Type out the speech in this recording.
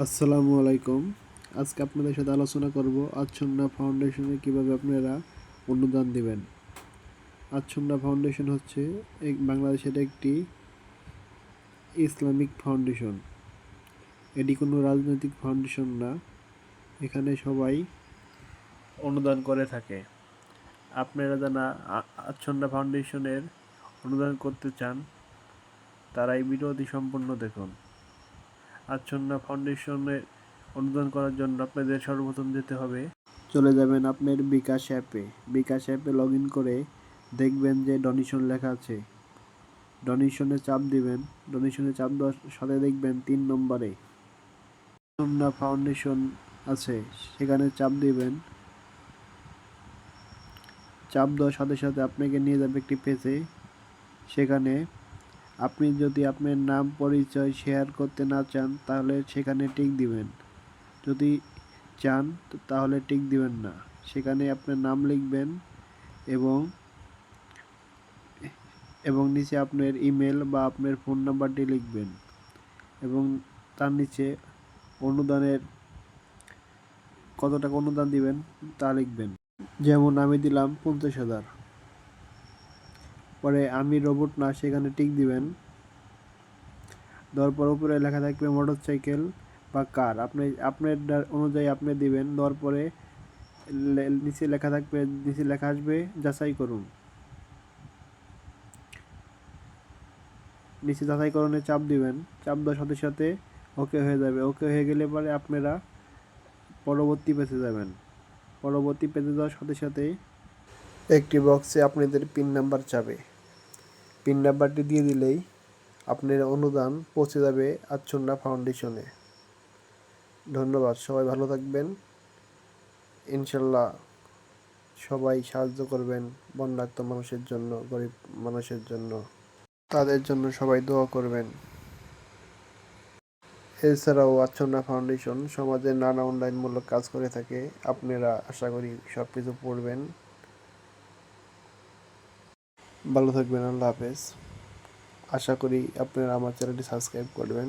আসসালামু আলাইকুম। আজকে আপনাদের সাথে আলোচনা করব আচ্ছন্না ফাউন্ডেশনে কিভাবে আপনারা অনুদান দিবেন। আচ্ছন্না ফাউন্ডেশন হচ্ছে বাংলাদেশের একটি ইসলামিক ফাউন্ডেশন। এটি কোনো রাজনৈতিক ফাউন্ডেশন না। এখানে সবাই অনুদান করে থাকে। আপনারা যারা আচ্ছন্না ফাউন্ডেশনের অনুদান করতে চান তারা এই ভিডিওটি সম্পূর্ণ দেখুন। আচ্ছন্না ফাউন্ডেশনে অনুদান করার জন্য আপনাদের সর্বপ্রথম যেতে হবে, চলে যাবেন আপনার বিকাশ অ্যাপে লগ ইন করে দেখবেন যে ডোনেশন লেখা আছে। ডোনেশনে চাপ দিবেন। ডোনেশনে চাপ দেওয়ার সাথে দেখবেন 3 নম্বরে আচ্ছন্না ফাউন্ডেশন আছে, সেখানে চাপ দিবেন। চাপ দেওয়ার সাথে সাথে আপনাকে নিয়ে যাবে একটি পেজে। সেখানে আপনি যদি আপনার নাম পরিচয় শেয়ার করতে না চান তাহলে সেখানে টিক দিবেন। যদি চান তাহলে টিক দিবেন না। সেখানে আপনার নাম লিখবেন এবং নিচে আপনার ইমেল বা আপনার ফোন নাম্বারটি লিখবেন এবং তার নিচে অনুদানের কত টাকা অনুদান দিবেন তা লিখবেন। যেমন আমি দিলাম 50,000। পরে আমি রোবট না সেখানে টিক দিবেন। দেওয়ার পর উপরে লেখা থাকবে মোটরসাইকেল বা কার, আপনার অনুযায়ী আপনি দিবেন। দেওয়ার পরে নিচে লেখা থাকবে, নিচে লেখা আসবে যাচাই করুন। নিচে যাচাইকরণে চাপ দিবেন। চাপ দেওয়ার সাথে সাথে ওকে হয়ে যাবে। ওকে হয়ে গেলে পরে আপনারা পরবর্তী পেজে যাবেন। পরবর্তী পেজে যাওয়ার সাথে সাথে একটি বক্সে আপনাদের পিন নাম্বার চাবে। পিন নাম্বারটি দিয়ে দিলেই আপনার অনুদান পৌঁছে যাবে আচ্ছন্না ফাউন্ডেশনে। ধন্যবাদ। সবাই ভালো থাকবেন। ইনশাল্লাহ সবাই সাহায্য করবেন বন্যার্ত মানুষের জন্য, গরিব মানুষের জন্য। তাদের জন্য সবাই দোয়া করবেন। এছাড়াও আচ্ছন্না ফাউন্ডেশন সমাজের নানা উন্নয়নমূলক কাজ করে থাকে। আপনারা আশা করি সব কিছু পড়বেন। ভালো থাকবেন। আল্লাহ হাফেজ। আশা করি আপনারা আমার চ্যানেলটি সাবস্ক্রাইব করবেন।